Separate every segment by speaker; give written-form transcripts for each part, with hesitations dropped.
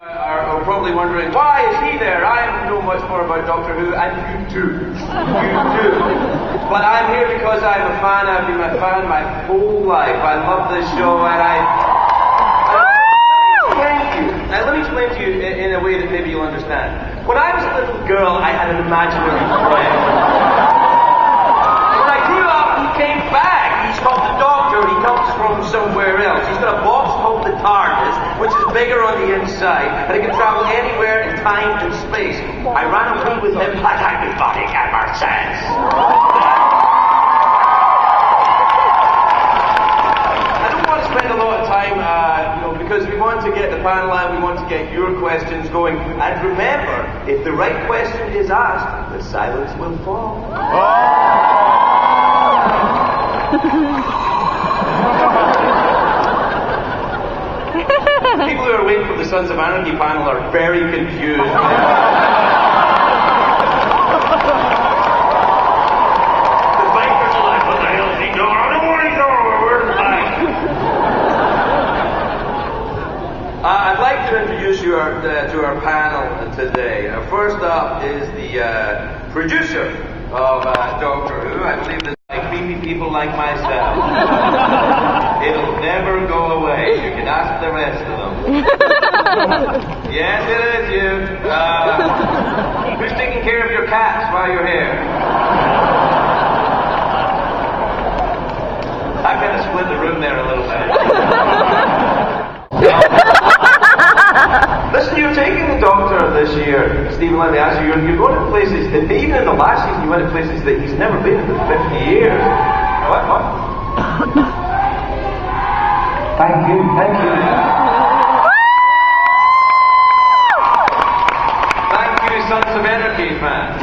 Speaker 1: Are probably wondering, why is he there? I know much more about Doctor Who, and you do. You do. But I'm here because I'm a fan. I've been a fan my whole life. I love this show, and let me explain to you in a way that maybe you'll understand. When I was a little girl, I had an imaginary friend. When I grew up, he came back. He's called the Doctor. He comes from somewhere else. He's got a box called the TARDIS, which is bigger on the inside, and he can travel anywhere in time and space. I ran away with him like everybody ever says. I don't want to spend a lot of time, because we want to get the panel out, we want to get your questions going. And remember, if the right question is asked, the silence will fall. People who are waiting for the Sons of Anarchy panel are very confused. The bikers are like, what the hell is he doing? I don't want to know. Where's the bike? I'd like to introduce you to our panel today. First up is the producer of Doctor Who. I believe there's creepy people like myself. It'll never go away. You can ask the rest of them. Yes, it is you. Who's taking care of your cats while you're here? I kind of split the room there a little bit. Listen, you're taking the Doctor this year, Stephen. Let me ask you. You're going to places that even in the last season you went to places that he's never been in 50 years. What? Thank you. Thank you, Sons of Anarchy fans.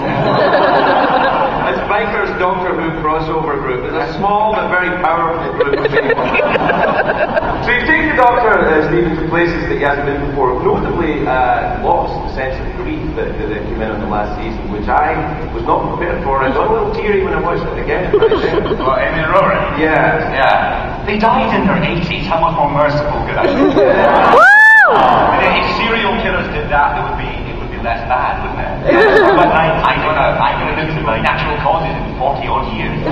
Speaker 1: It's Biker's Doctor Who crossover group. It's a small but very powerful group of people. So you've taken the Doctor, Stephen, to places that he hasn't been before, notably lost the sense of grief that came in on the last season, which I was not prepared for. I got a little teary when I watched it again.
Speaker 2: Well, Amy and Rory?
Speaker 1: Yeah.
Speaker 2: They died in their 80s. How much more merciful could I be? If serial killers did that, it would be less bad, wouldn't it? Yeah. But I'm gonna live to my natural causes in 40-odd years.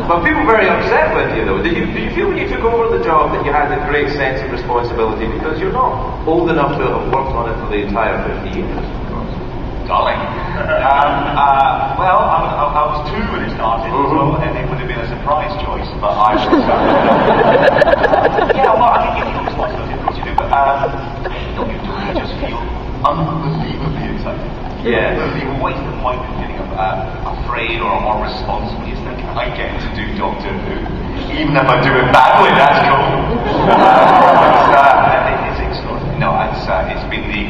Speaker 1: But people were very upset with you, though. Did you feel when you took over the job that you had a great sense of responsibility, because you're not old enough to have worked on it for the entire 50 years?
Speaker 2: Darling. Well, I was 2 when it started, so and it would have been a surprise choice, but I was... yeah, well, I think you feel responsibility, of course you do, but you just feel unbelievably excited.
Speaker 1: Yeah.
Speaker 2: You're always the point of feeling afraid or responsible. You think, I get to do Doctor Who, even if I do it badly, that's cool. It's extraordinary. No, it's been the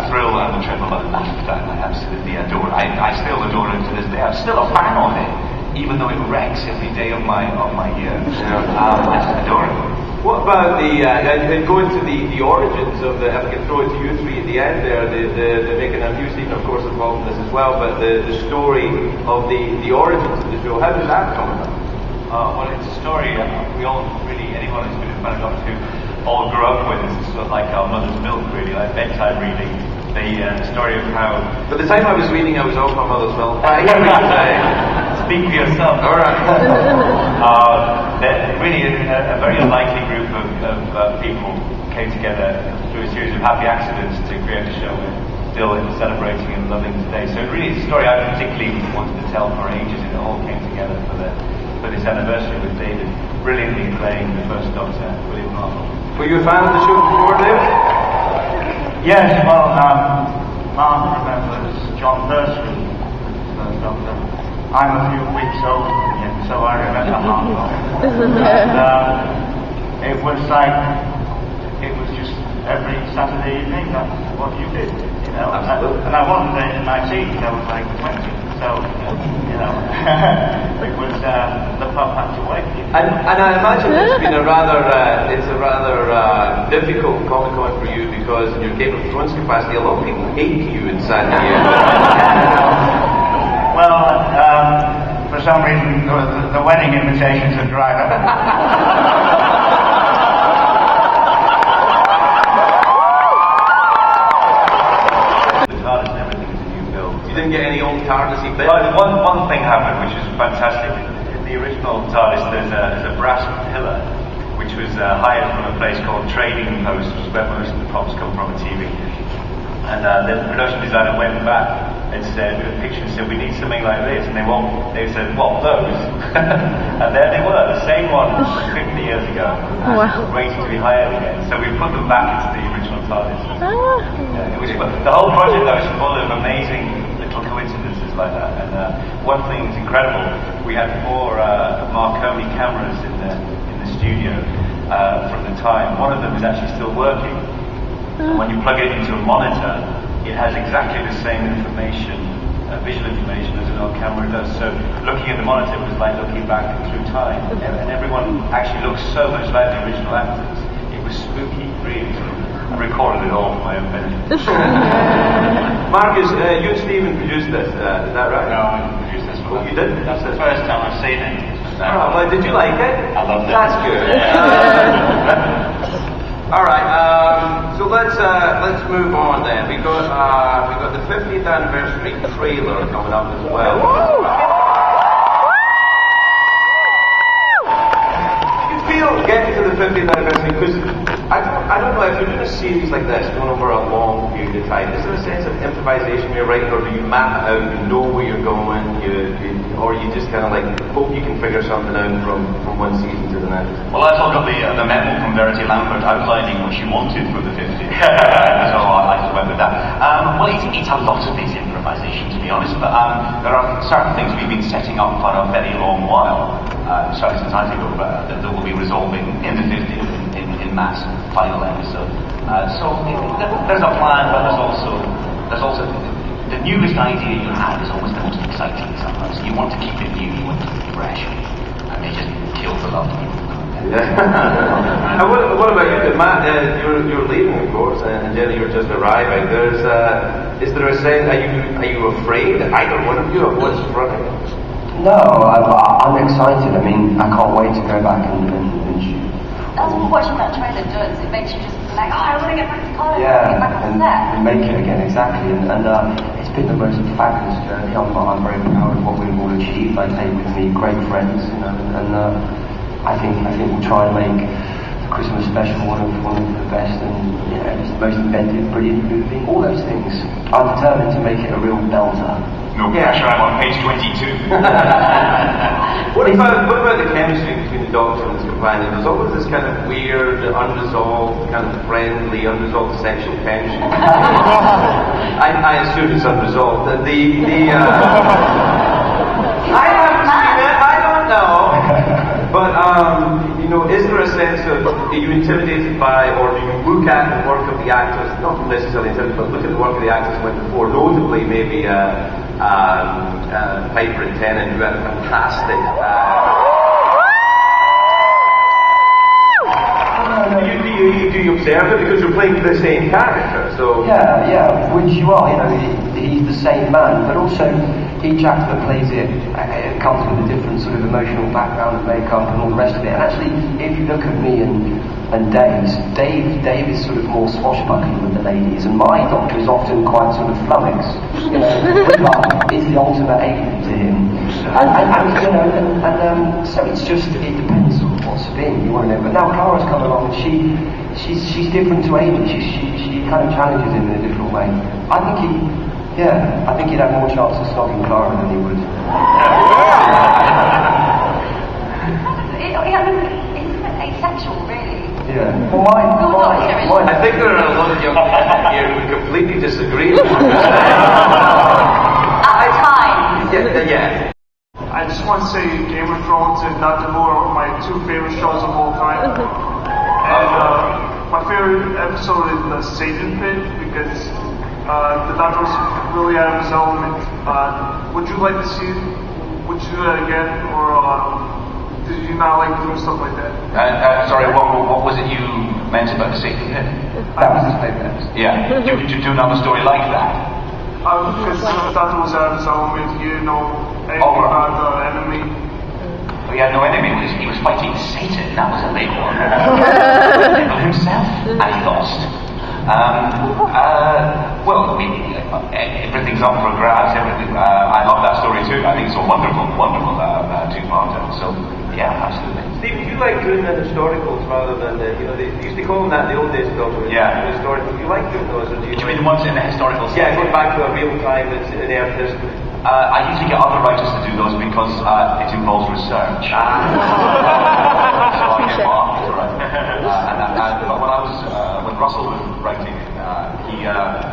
Speaker 2: thrill and the tremble and laughter. I absolutely adore it. I still adore it to this day. I'm still a fan of it, even though it wrecks every day of my year. I just adore it.
Speaker 1: What about and going to the origins of if I can throw it to you three at the end there, the making a new Stephen, of course, involved in this as well, but the story of the origins of the show, how did that come about?
Speaker 2: Well, it's a story we all really, anyone who's been a fan of Doctor Who, all grew up with. It's sort of like our mother's milk, really, like bedtime reading. The story of how...
Speaker 1: By the time I was reading, I was off my mother's milk.
Speaker 2: Speak for yourself.
Speaker 1: All right.
Speaker 2: Really, a very unlikely group of people came together through a series of happy accidents to create a show we're still celebrating and loving today. So really, it's a story I particularly wanted to tell for ages, and it all came together for this anniversary with David brilliantly playing the first Doctor, William Hartnell.
Speaker 1: Were you a fan of the show before, David?
Speaker 3: Yes, well, Mark remembers John Pertwee, the first Doctor. I'm a few weeks older than him, so I remember Hartnell. And it was just every Saturday evening, that's what you did, you know. And I wasn't in my teens, I was like 20. So, you know, it was the pub had to wait.
Speaker 1: And I imagine it's been a rather difficult Comic-Con for you, because in your Game of Thrones capacity, a lot of people hate you in San Diego.
Speaker 3: Well, for some reason, the wedding invitations are dried up.
Speaker 1: TARDIS-y bit?
Speaker 2: One thing happened which was fantastic. In the original TARDIS, there's a brass pillar which was hired from a place called Trading Post, which is where most of the props come from on TV. And the production designer went back and said, with a picture, and said, we need something like this. And they said, what, those? And there they were, the same ones 50 years ago, waiting to be hired again. So we put them back into the original TARDIS. Yeah, it was, the whole project, though, is full of amazing little coincidences like that. And one thing that's incredible, we had 4 Marconi cameras in the studio from the time. One of them is actually still working. And when you plug it into a monitor, it has exactly the same information, visual information as an old camera does. So looking at the monitor was like looking back through time. And everyone actually looks so much like the original actors. It was spooky, really. I recorded it all for my own benefit.
Speaker 1: Marcus, you and Steven produced this, is that right?
Speaker 3: No, I didn't produce this one.
Speaker 1: Oh, you did?
Speaker 3: That's the first time I've seen it.
Speaker 1: Well, did you like it?
Speaker 3: I loved it.
Speaker 1: That's good. All right, so let's move on then. We got the 50th anniversary trailer coming up as well. You feel getting to the 50th anniversary because I don't know if you're doing a series like this going over a long period of time. Is there a sense of improvisation when you're writing, or do you map it out, you know where you're going, or you just kind of like hope you can figure something out from one season to the next?
Speaker 4: Well, I took up the memo from Verity Lambert outlining what she wanted for the 50th. So I just went with that. Well, it's a lot of this improvisation, to be honest, but there are certain things we've been setting up for a very long while, certainly since I took over, that will be resolving in the 50th in Matt's final episode. So there's a plan, but there's also the newest idea you have is always the most exciting sometimes. You want to keep it new, you want to keep it fresh, and they just kill the love of people.
Speaker 1: Yeah. And what about you, Matt? You're leaving, of course, and Jenny, you're just arriving. Is there a sense? Are you afraid, either one of you, of what's running?
Speaker 5: No, I'm excited. I mean, I can't wait to go back and shoot.
Speaker 6: That's what watching that trailer does. It makes you just like, oh, I want to get back to college,
Speaker 5: Yeah,
Speaker 6: get back on set.
Speaker 5: and make it again, exactly. And it's been the most fabulous journey. I'm very proud of what we've all achieved. I take with me great friends, you know, and I think we'll try and make the Christmas special one of the best and just the most inventive, brilliant movie. All those things. I'm determined to make it a real belter.
Speaker 4: No pressure, I'm on page 22.
Speaker 1: What about the chemistry between the Doctor and his companion? There's always this kind of weird, unresolved, kind of friendly, unresolved sexual tension. I assume it's unresolved. I haven't seen it, I don't know. But, is there a sense of, are you intimidated by, or do you look at the work of the actors, not necessarily intimidated, but look at the work of the actors who went before, notably maybe Piper and Tennant, who had a fantastic... Do you observe it because you're playing the same character? So
Speaker 5: yeah, which you are. He's the same man, but also each actor that plays it comes with a different sort of emotional background and makeup and all the rest of it. And actually, if you look at me and Dave is sort of more swashbuckling with the ladies, and my Doctor is often quite sort of flummoxed. Rhubarb is the ultimate alien to him, and so it depends on what spin you want to know. But now Clara's come along, and she's different to Amy. She kind of challenges him in a different way. I think he'd have more chance of snogging Clara than he would.
Speaker 6: It's asexual, really.
Speaker 5: Yeah. Well, mine.
Speaker 1: I think there are a lot of young people here who completely disagree with you.
Speaker 6: At times.
Speaker 1: Yeah.
Speaker 7: I just want to say Game of Thrones and Dr. Who are my two favorite shows of all time. And my favorite episode is the Satan Pit, because the Doctor was really out of his element. Would you like to see, would you do that again, or did you not like doing stuff like that?
Speaker 4: Sorry, what was it you meant about the Satan Pit?
Speaker 5: That was his favorite episode.
Speaker 4: Yeah, to do another story like that?
Speaker 7: Because the Doctor was out of his element, he didn't know anything about the enemy.
Speaker 4: Oh, he had no enemy, he was fighting Satan, that was a big one. Himself, and he lost. Well, I mean, everything's up for grabs. Everything. I love that story too. I think it's a wonderful, wonderful two-parter. So, yeah, absolutely.
Speaker 1: Steve, do you like doing the historicals rather than the, they used to call them that in the old days, Doctor?
Speaker 4: Yeah.
Speaker 1: Historical. Do you like doing those, or do you?
Speaker 4: Do you mean the ones in the historical?
Speaker 1: Yeah, going back to a real time that's in Earth history.
Speaker 4: I usually get other writers to do those because it involves research. So I get marked, right? But when Russell was writing, he got me to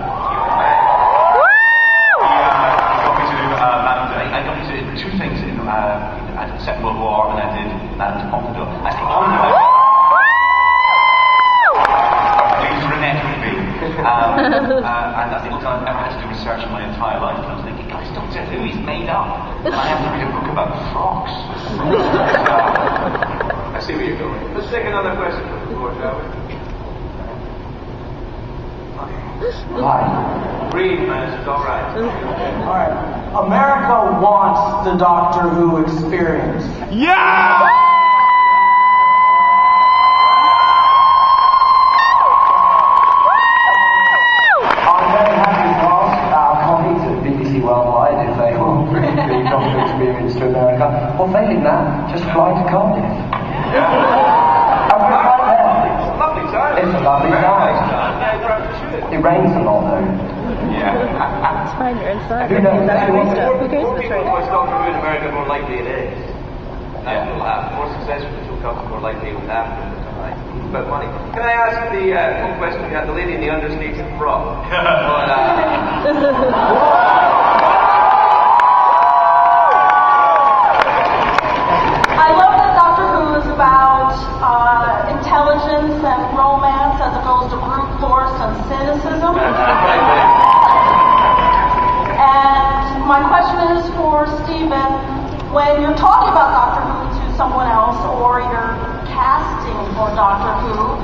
Speaker 4: do I got me to do two things. I did the Second World War and I did Madame de Pompadour. I think and I think I've ever had to do research in my entire life, and I was thinking, guys, Doctor Who, he's made up. And I have to read a book about frogs.
Speaker 1: I see where you're going. Let's take another question from the floor, shall we?
Speaker 5: Hi.
Speaker 1: Breathe, man, it's all right.
Speaker 8: Alright. America wants the Doctor Who experience.
Speaker 9: Yeah!
Speaker 5: Worldwide if they want to bring the Doctor experience to America. Or failing that, just fly to Cardiff.
Speaker 1: Yeah.
Speaker 5: And we're right there.
Speaker 1: It's a lovely time.
Speaker 5: It's a lovely time.
Speaker 1: Yeah,
Speaker 5: it rains a lot though.
Speaker 10: It's fine, you're inside.
Speaker 5: Who knows?
Speaker 10: Who cares
Speaker 1: More
Speaker 10: if it's
Speaker 1: people
Speaker 10: raining?
Speaker 1: watch Doctor Who in America, more likely it is. That's what will happen. More successful will come, more likely it will happen. About money. Can I ask the one question we had, the lady in the understated frock?
Speaker 11: I love that Doctor Who is about intelligence and romance as opposed to brute force and cynicism. And my question is for Steven, when you're talking about Doctor Who to someone else or you're casting for Doctor Who,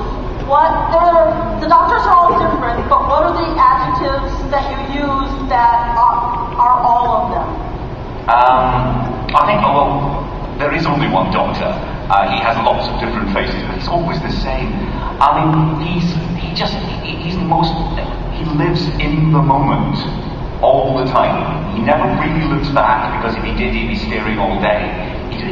Speaker 11: the doctors are all different, but what are the adjectives that you use that are all of them?
Speaker 4: I think, there is only one Doctor. He has lots of different faces, but he's always the same. I mean, he lives in the moment all the time. He never really looks back, because if he did, he'd be staring all day. He's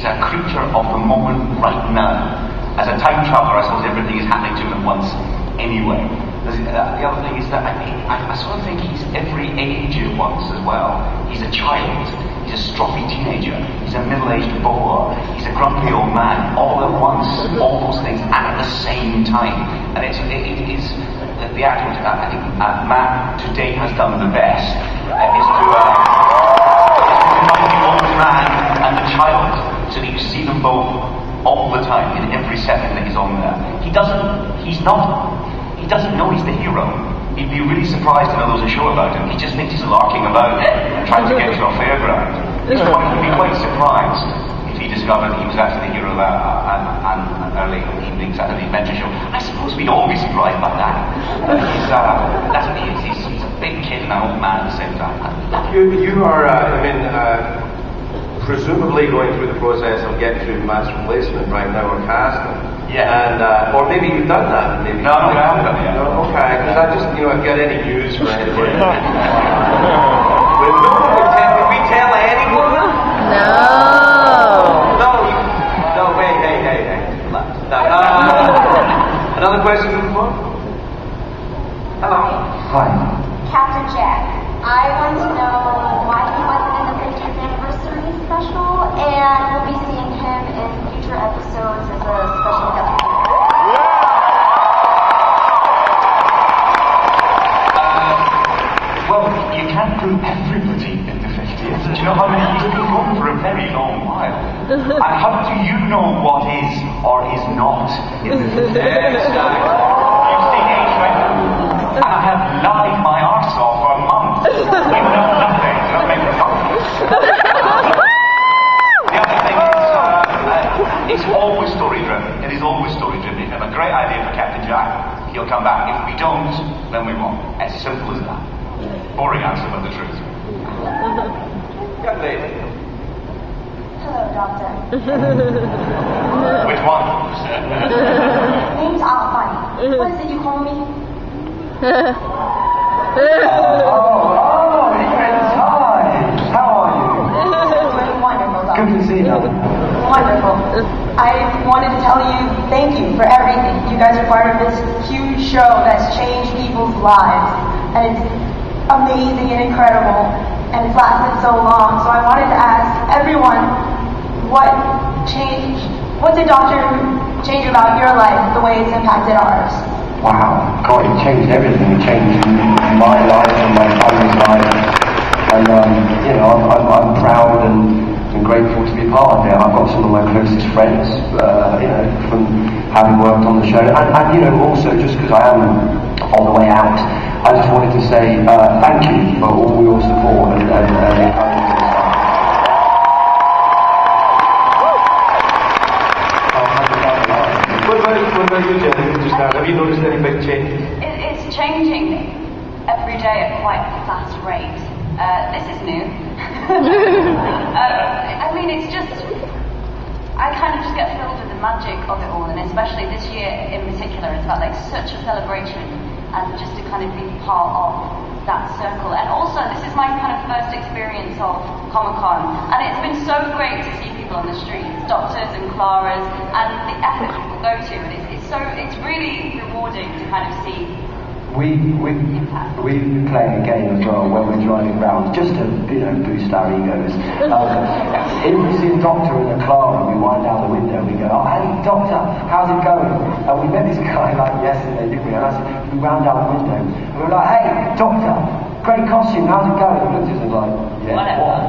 Speaker 4: a creature of the moment right now. As a time traveller, I suppose everything is happening to him at once anyway. The other thing is that I sort of think he's every age at once as well. He's a child, he's a stroppy teenager, he's a middle-aged bore, he's a grumpy old man, all at once, all those things at the same time. And it is the actor, I think Matt today has done the best, is to combine the old man and the child, so that you see them both all the time, in every second that he's on there. He doesn't know he's the hero. He'd be really surprised to know there was a show about him. He just thinks he's larking about and trying to get to a fairground. He'd be quite surprised if he discovered he was actually the hero of an early evening Saturday adventure show. I suppose we'd all be surprised by that. That's what he is. He's a big kid and an old man at the same time.
Speaker 1: You are, presumably going through the process of getting through mass replacement right now, or casting.
Speaker 4: Yeah.
Speaker 1: And, or maybe you've done that. Maybe
Speaker 4: no, I haven't done it yet.
Speaker 1: No, okay, because I just, I've got any news for anybody. Would we tell anyone?
Speaker 10: No.
Speaker 1: No, hey. Another question from the floor? Hello.
Speaker 5: Hi.
Speaker 6: Captain Jack, I want to know why he wasn't in the 50th anniversary special, and we'll be seeing him in future episodes as a special guest.
Speaker 4: Well, you can't group everybody in the 50th. Do you know how many? He's been going for a very long while. And how do you know what is or is not in the 50th? You've seen age, right? And I have lied my arse off for a month. You know nothing. Don't make me talk. The other thing is, it's always story-driven. It is always story-driven. If you have a great idea for Captain Jack, he'll come back. If we don't, then we won't. As simple as that. Boring answer, but the truth.
Speaker 1: Young lady.
Speaker 6: Hello, Doctor.
Speaker 4: Which one?
Speaker 6: Name's Alpine. What is it you call me?
Speaker 5: How are you?
Speaker 6: Wonderful, Doctor.
Speaker 5: Good to see you.
Speaker 11: Wonderful. I wanted to tell you thank you for everything. You guys are part of this huge show that's changed people's lives. And it's amazing and incredible. And it's lasted so long. So I wanted to ask everyone what did Doctor Who change about your life the way it's impacted ours?
Speaker 5: Wow, God, it changed everything. It changed my life and my family's life. And, I'm proud and grateful to be part of it. I've got some of my closest friends, from having worked on the show. And also, just because I am on the way out, I just wanted to say thank you for all your support and encouragement.
Speaker 2: What about you, Jenny? Have you noticed any big change?
Speaker 9: It's changing every day at quite a fast rate. This is new. It's just, I kind of just get filled with the magic of it all, and especially this year in particular, it's felt like such a celebration, and just to kind of be part of that circle. And also, this is my kind of first experience of Comic-Con, and it's been so great to see people on the streets, doctors and Claras, and the effort people go to, and it's really rewarding to kind of see.
Speaker 5: We play a game as well when we're driving around, just to boost our egos. If we see a doctor in a Clara, we wind down the window and we go, "Oh, hey, doctor, how's it going?" And we met this guy yesterday, didn't we? And we wound down the window and we were like, "Hey, doctor, great costume, how's it going?" He looked at us and like, "Yeah, what?"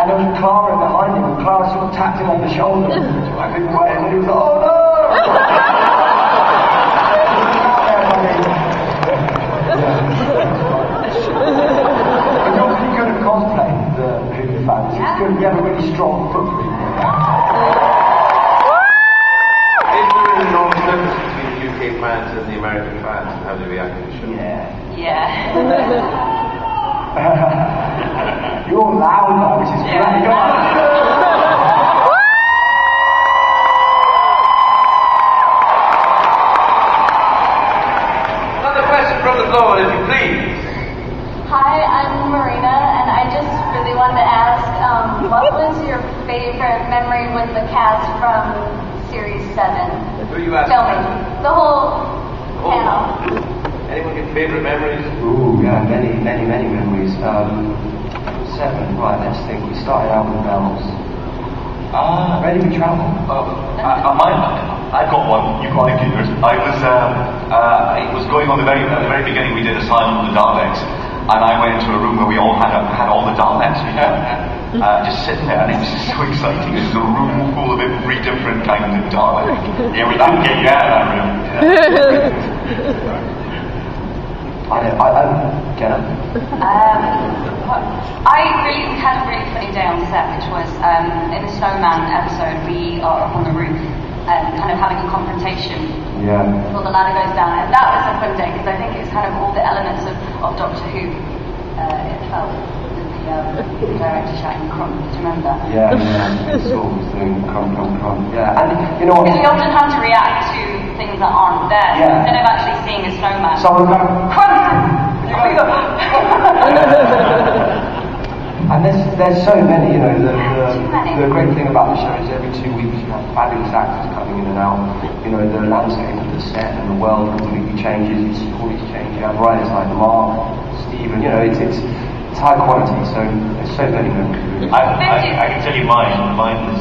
Speaker 5: And there was Clara behind him, and Clara sort of tapped him on the shoulder. I couldn't wait, and he was like, "Oh no!" But you're pretty good at cosplay, the Who fans. It's good. We have a really strong footprint.
Speaker 1: Is there an enormous difference between the UK fans and the American fans and how they react to the show?
Speaker 9: Yeah.
Speaker 5: You're loud now, which is great.
Speaker 1: Another question from the floor, if you please.
Speaker 6: Hi, I'm Marina, and I just really wanted to ask, what was your favorite memory with the cast from Series 7?
Speaker 1: Who are you asking?
Speaker 6: Filming. The whole panel.
Speaker 1: Anyone get favorite memories?
Speaker 5: Ooh, yeah, many memories. 7, right, let's think. We started out with Bells. Ready to travel?
Speaker 4: I've got one. You got it, yours. It was going on at the very beginning. We did Asylum of the Daleks, and I went into a room where we all had all the Daleks, just sitting there, and it was just so exciting. It was a room full of every different kind of Dalek. Yeah, we couldn't get you out of that room.
Speaker 9: I had a really funny day on set, which was in the Snowman episode. We are up on the roof, kind of having a confrontation before the ladder goes down, and that was a fun day because I think it's kind of all the elements of Doctor Who. It felt the director shouting "crump." Do you remember that?
Speaker 5: Yeah, sort of thing, crump. Yeah, and you know what?
Speaker 9: Because we often have to react to things that aren't there instead of actually seeing a snowman.
Speaker 5: Someone go
Speaker 9: crump.
Speaker 5: And there's so many, the great thing about the show is every 2 weeks you have fabulous actors coming in and out. The landscape of the set and the world completely changes. It's always changing. You have writers like Mark, Steven, it's high quality, so there's so many memories.
Speaker 2: I can tell you mine. Mine was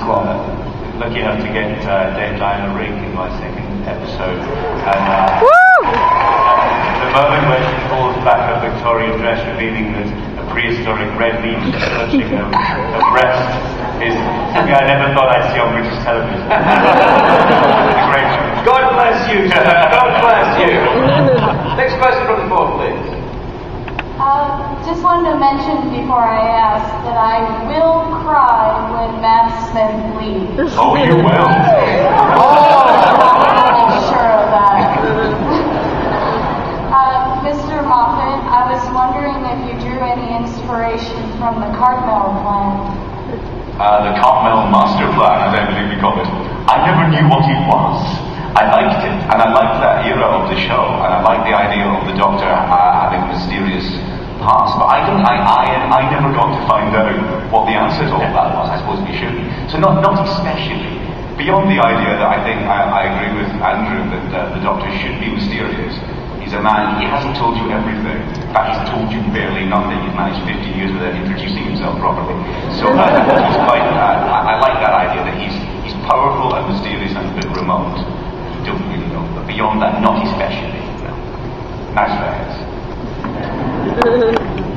Speaker 2: lucky enough to get Dame Diana Rigg in my second episode. And the moment where she pulls back her Victorian dress, revealing that a prehistoric red meat touching her breast is something I never thought I'd see on British television. It's a great show.
Speaker 1: God bless you, sir. God bless you. Next question from the floor, please.
Speaker 6: Just wanted to mention before I ask that I will cry when Matt Smith leaves.
Speaker 4: Oh, you will.
Speaker 6: I'm sure of that. Mr. Moffat, I was wondering if you drew any inspiration from the Cartmel plan.
Speaker 4: The Cartmel Master Plan, I believe we call it. I never knew what it was. I liked it, and I liked that era of the show, and I liked the I never got to find out what the answer to all that was. I suppose we should. So not especially. Beyond the idea that I think I agree with Andrew that the Doctor should be mysterious. He's a man, he hasn't told you everything. In fact, he's told you barely nothing. He's managed 50 years without introducing himself properly. So he's quite, I like that idea that he's powerful and mysterious and a bit remote. You don't really know. But beyond that, not especially. No. Nice face.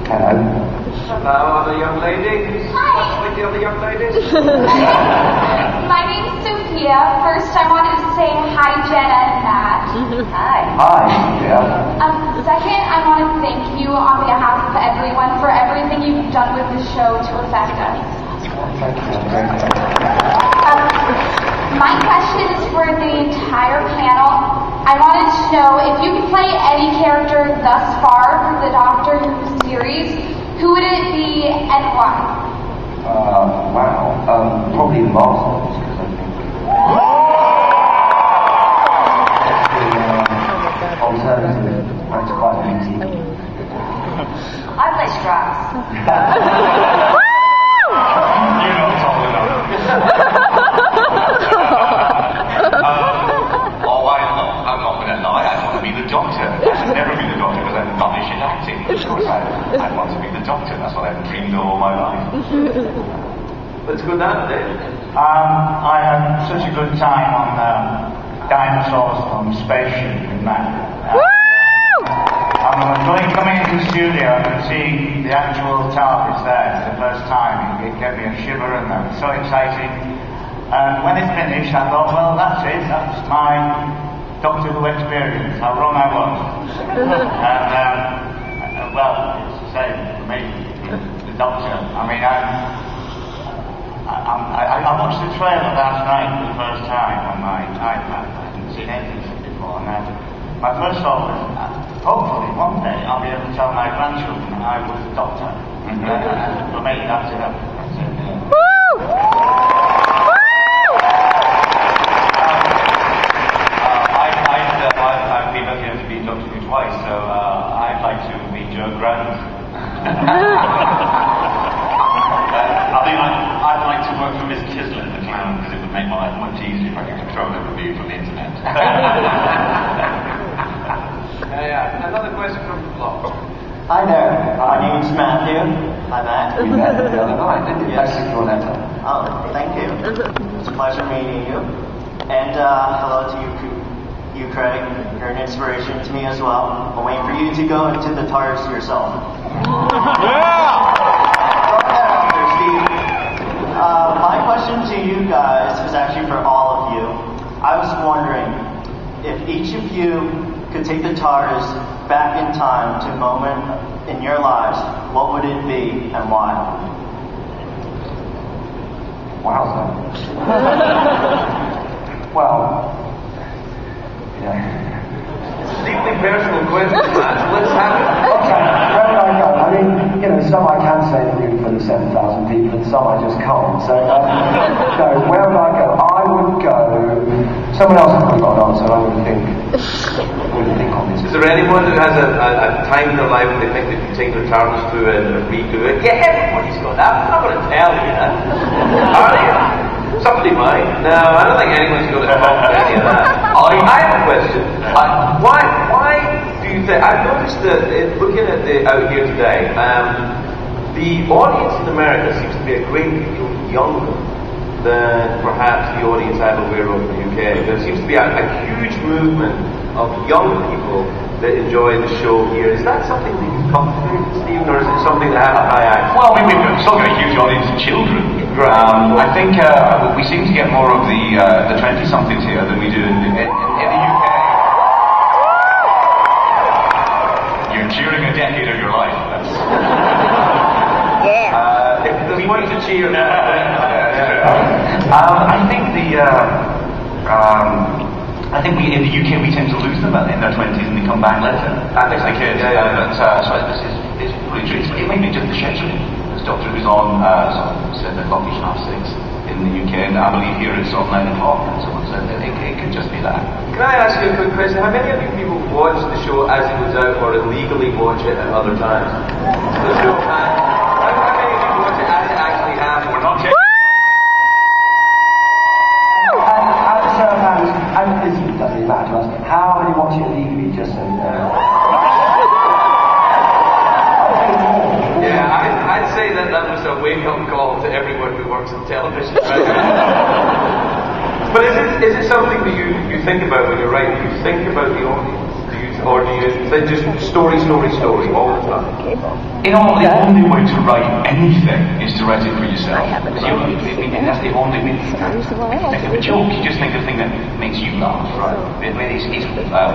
Speaker 5: Hello.
Speaker 1: Hello, other young ladies. What's with the other young ladies?
Speaker 6: My name's Sophia. First, I wanted to say hi, Jenna and Matt.
Speaker 9: Hi.
Speaker 5: Hi, yeah.
Speaker 6: Second, I want to thank you on behalf of everyone for everything you've done with the show to affect us.
Speaker 5: Thank you.
Speaker 6: My question is for the entire panel. I wanted to know if you could play any character thus far for the Doctor Who series, who would it be and why?
Speaker 5: Wow. Probably the Masters, because I think alternative. That's quite easy.
Speaker 9: I play Strax.
Speaker 4: You're not tall enough. I'm not going to lie. I want to be the Doctor. I should never be the Doctor because I'm rubbish at acting. Of course, I want to be the Doctor. That's what I've dreamed of all my life.
Speaker 1: Let's go down, Dave.
Speaker 3: I had such a good time on Dinosaurs from Spaceship with Matt. Coming into the studio and seeing the actual TARDIS there for the first time, it gave me a shiver and that was so exciting. And when it finished, I thought, well, that's it. That's my Doctor Who experience. How wrong I was. And well, it's the same for me, the Doctor. I mean, I watched the trailer last night for the first time on my iPad. I hadn't seen anything before, and my first thought was, hopefully one day I'll be able to tell my grandchildren that I was the Doctor. For me, that's it.
Speaker 2: I've been lucky enough to be Doctor Who twice, so I'd like to meet Joe Grant.
Speaker 4: I think I'd like to work for Miss Chislett, the clown, because it would make my life much easier if I could control every view from the internet.
Speaker 1: Another question from the floor.
Speaker 12: Hi there. My name's Matthew. Hi, Matt.
Speaker 5: We met the other night, didn't you? Thanks for your letter.
Speaker 12: Oh, thank you. It's a pleasure meeting you. And hello to you, Craig. You're an inspiration to me as well. I'm waiting for you to go into the TARDIS yourself. My question to you guys is actually for all of you. I was wondering if each of you could take the TARDIS back in time to a moment in your lives, what would it be and why?
Speaker 5: Wow. Well, yeah.
Speaker 1: It's a deeply personal question, Matt. Let's have it.
Speaker 5: Okay, where would I go? I mean, some I can say in the room for the 7,000 people, and some I just can't. So, no, where would I go? I would go. Someone else has got an answer. I wouldn't think on this.
Speaker 1: Is there anyone who has a time in their life when they think they can take their TARDIS through and redo it? Yeah, everybody's got that. I'm not going to tell you that. Are you? Somebody might. No, I don't think anyone's going to talk to any of that. I have a question. Why do you think? I've noticed that looking at out here today, the audience in America seems to be a great deal younger than perhaps the audience I'm aware of in the UK. There seems to be a huge movement of young people that enjoy the show here. Is that something that you've come through, Stephen, or is it something that happened by accident?
Speaker 4: Well, we've still got a huge audience of children. I think we seem to get more of the 20-somethings here than we do in the UK. You're cheering a decade of your life. That's
Speaker 1: If there's one to cheer now.
Speaker 4: I think in the UK we tend to lose them in their 20s and they come back later.
Speaker 1: I think
Speaker 4: as a kid. So this is pretty true. It may be just the scheduling. This Doctor Who's on 7 o'clock, 6:30. in the UK, and I believe here it's on 9 o'clock and so on. So it could just be that.
Speaker 1: Can I ask you a quick question? How many of you people watch the show as it goes out or illegally watch it at other times? The show, how many of you watch it as it actually happens?
Speaker 4: We're not checking.
Speaker 5: And this doesn't really matter to us. How many watch it illegally, just so you know?
Speaker 1: Yeah, I'd say that was a wake-up call to everyone who works in television. Right? But is it something that you think about when you're writing? Do you think about the audience? Or do you think just story all the time?
Speaker 4: The only way to write anything is to write it for yourself. That's the only think of a joke, you just think of a thing that makes you laugh, right? It's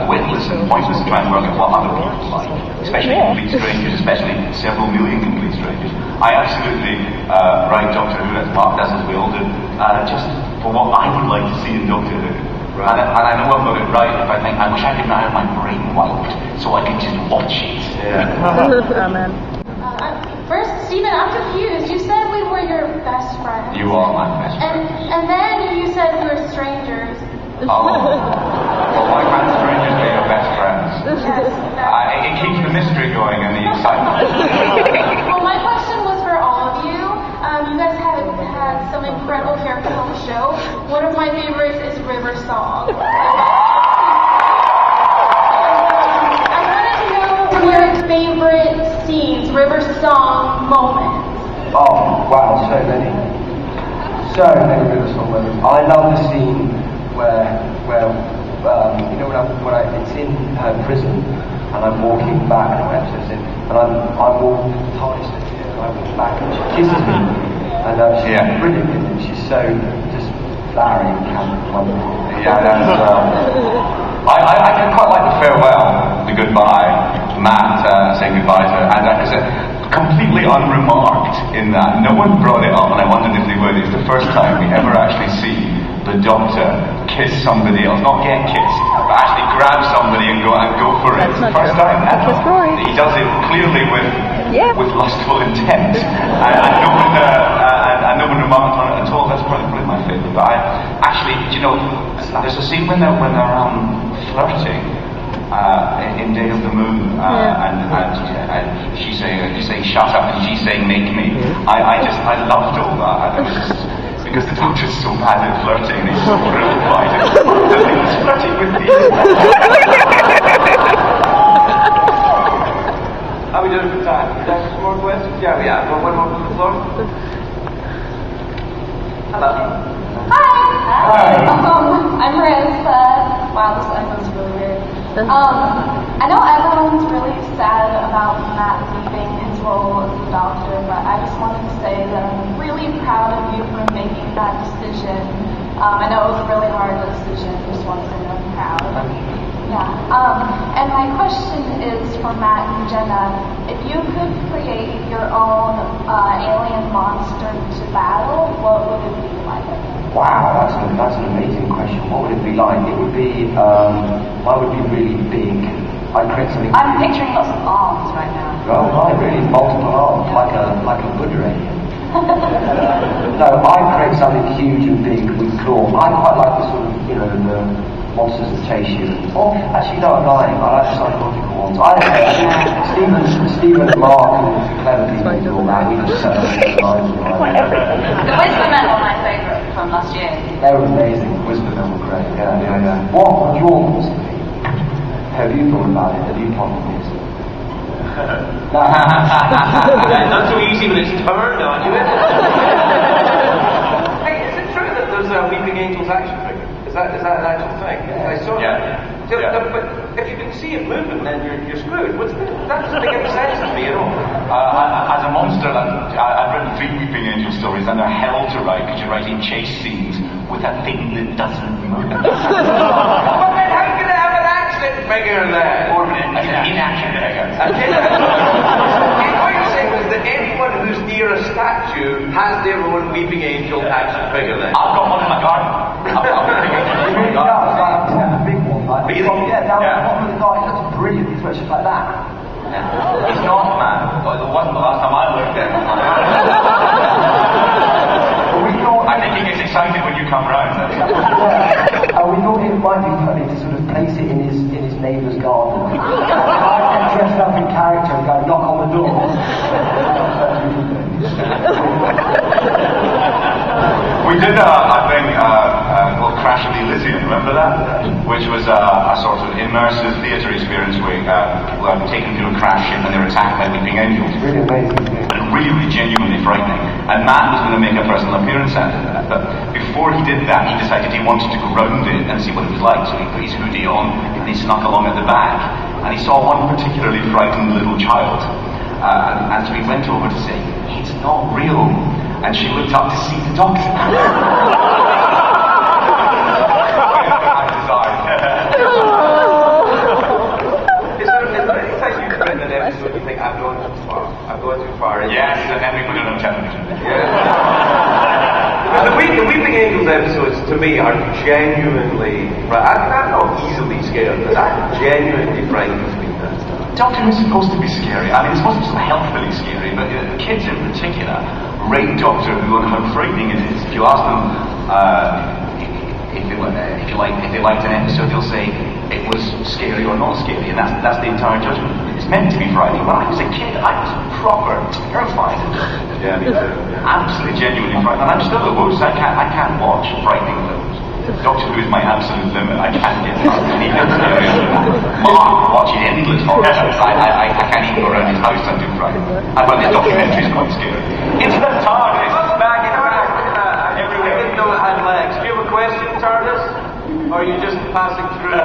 Speaker 4: witless and pointless to try and work out what other people like, especially complete strangers, especially several million complete strangers. I absolutely write Doctor Who as part, as we all do, just for what I would like to see in Doctor Who. Right. And I know I've got it right if I think I wish I could now have my brain wiped so I could just watch it.
Speaker 10: Yeah. Amen.
Speaker 6: First, Steven, I'm confused. You said we were your best friends.
Speaker 4: You are my best friend.
Speaker 6: And then you said we were strangers.
Speaker 4: Oh. Well, why can't strangers be your best friends?
Speaker 6: Yes.
Speaker 4: It keeps the mystery going and the excitement.
Speaker 6: Well, my question was for all of you. You guys have had some incredible characters on the show. One of my favorites is River Song. I want to know your favorite scenes, River Song moments.
Speaker 5: Oh, wow, so many. So many River Song moments. I love the scene where you know, when it's in her prison, and I'm walking back, and I'm walking past it, and I walk back, and she kisses me, and she's brilliant, and she's so just flowery and wonderful.
Speaker 4: Yeah, that's, I quite like the farewell, the goodbye, Matt saying goodbye to her, and because completely unremarked in that. No one brought it up, and I wondered if they would. It's the first time we ever actually see the Doctor kiss somebody else, not get kissed, but actually grab somebody and go for it. It's the first time ever. He does it clearly with lustful intent, and no one remarked on it at all. That's probably my favourite. But there's a scene when they're flirting. In Day of the Moon, and she's saying shut up, and she's saying make me. I loved all that. And it was just because the Doctor's so bad at flirting, he's so thrilled by it. He's flirting with me.
Speaker 1: How are we doing for time? Is there some more questions? Yeah, we have. One more from the floor. Hello.
Speaker 6: Hi. I'm Riz. Wow, this iPhone's really weird. I know everyone's really sad about Matt leaving his role as the Doctor, but I just wanted to say that I'm really proud of you for making that decision. I know it was a really hard decision. Just wanted to say I'm proud. Yeah. And my question is for Matt and Jenna. If you could create your own alien monster to battle, what would it be like?
Speaker 5: Wow, that's an amazing question. What would it be like? It would be, mine would be really big. I'd create something.
Speaker 9: I'm picturing lots of arms right now.
Speaker 5: Oh, right, really multiple arms, like a Buddha alien. No, I'd create something huge and big with claws. I quite like the sort of, the monsters that chase you. Or, actually, no, I'm lying. I like the psychological ones. I don't know. Steven and Mark and clever people do all that. We just the
Speaker 9: Whispermen were my favourite from last year.
Speaker 5: They were amazing. Whispermen were great. Yeah. What would your monster be? Have you thought about it? Have you pondered this?
Speaker 1: Not so easy when it's turned on you, is it? Hey, is it true that there's a Weeping Angels action figure? Is that an actual thing? I saw that. But if you can see it moving, then you're screwed. That doesn't make any sense to me at all.
Speaker 4: As a monster, I've written 3 Weeping Angel stories, and they're hell to write because you're writing chase scenes with a thing that doesn't move.
Speaker 1: But then how can I have an action figure there?
Speaker 4: Or an inaction figure.
Speaker 1: What you're saying is that anyone who's near a statue has their own Weeping Angel action figure there.
Speaker 4: I've got one in my garden. I've got a big one.
Speaker 5: Really? Yeah, down the bottom of the garden. That's brilliant. It's just like that.
Speaker 4: It's not, man. It wasn't the last time I looked at it. I I think he gets excited when you come round.
Speaker 5: We thought it might be funny to sort of place it in his neighbour's garden. I get dressed up in character and go knock on the door.
Speaker 4: We did, I think, called Crash of the Elysium, remember that? Which was a sort of immersive theatre experience where people are taken through a crash ship and they're attacked by weeping angels.
Speaker 5: Really amazing.
Speaker 4: And really, really genuinely frightening. And Matt was going to make a personal appearance after that, but before he did that, he decided he wanted to go round it and see what it was like. So he put his hoodie on and he snuck along at the back. And he saw one particularly frightened little child. And so he went over to say, "It's not real." And she looked up to see the doctor. It's like you've written an episode you think, I'm going too far. I'm going too far. Yes, and then we put it on television. Yeah. The Weeping Angels episodes, to me, are genuinely... I'm not easily scared, but I'm genuinely frightened to be that. Doctor Who's supposed to be scary. I mean, it's supposed to be healthfully scary, but kids in particular rate Doctor Who on how frightening it is. If you ask them if they liked an episode, they'll say it was scary or not scary, and that's the entire judgment. It's meant to be frightening. When I was a kid, I was proper terrified. Yeah, me too. Absolutely, genuinely frightened. And I'm still the worst. I can't watch frightening films. Doctor Who is my absolute limit. I can't get past any Mark watching endless horror shows. I can't even go around his house. I'm too frightened. And well, this documentary is quite scary. It's the TARDIS. Back in back. Everywhere. I didn't know it had legs. Do you have a question, TARDIS? Or are you just passing through?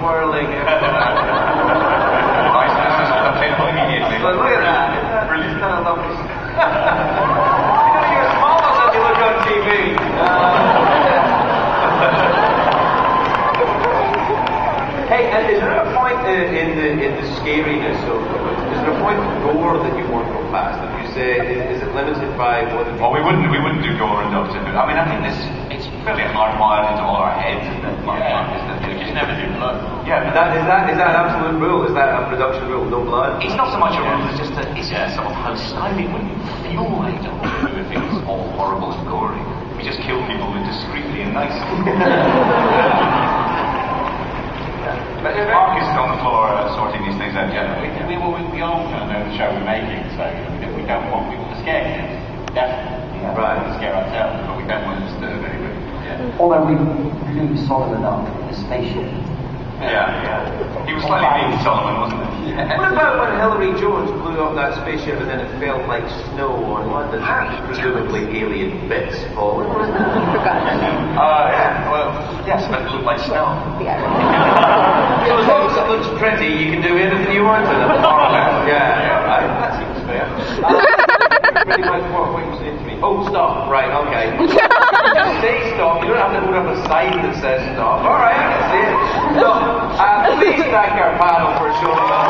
Speaker 4: Whirling. But look at that. Isn't that a lovely... You're smaller than you look on TV. Hey, and is there a point in the scariness of... Is there a point of gore that you won't go past? If you say, is it limited by what... Well, we wouldn't do gore and Doctor Who. I mean, I think it's fairly hardwired into all our heads, isn't it? You just never do blood. Yeah, but is that an absolute rule? Is that a production rule? No blood? It's not so much a rule, it's just sort of how stylish. It wouldn't feel like Doctor Who if it was all horrible and gory. We just kill people discreetly and nicely. But Mark is on the floor sorting these things out generally.
Speaker 13: We all kind of know the show we're making, so we don't want people to scare kids. Definitely. Right. We scare ourselves, but we don't want to disturb anybody. Yeah.
Speaker 5: Although we blew Solomon up in a spaceship.
Speaker 4: Yeah. He was slightly being Solomon, wasn't he? Yeah.
Speaker 1: What about when Hilary Jones blew up that spaceship and then it felt like snow on London? Presumably alien bits falling, wasn't it?
Speaker 4: Yeah. Well, yes, but it looked like snow.
Speaker 1: Yeah. So as long as it looks pretty, you can do anything you want with it. Yeah. Right. That seems fair. Pretty much what you saying to me. Oh, stop. Right, okay. Just say stop. You don't have to hold up a sign that says stop. Alright, I can see it. So, please thank our panel for showing us.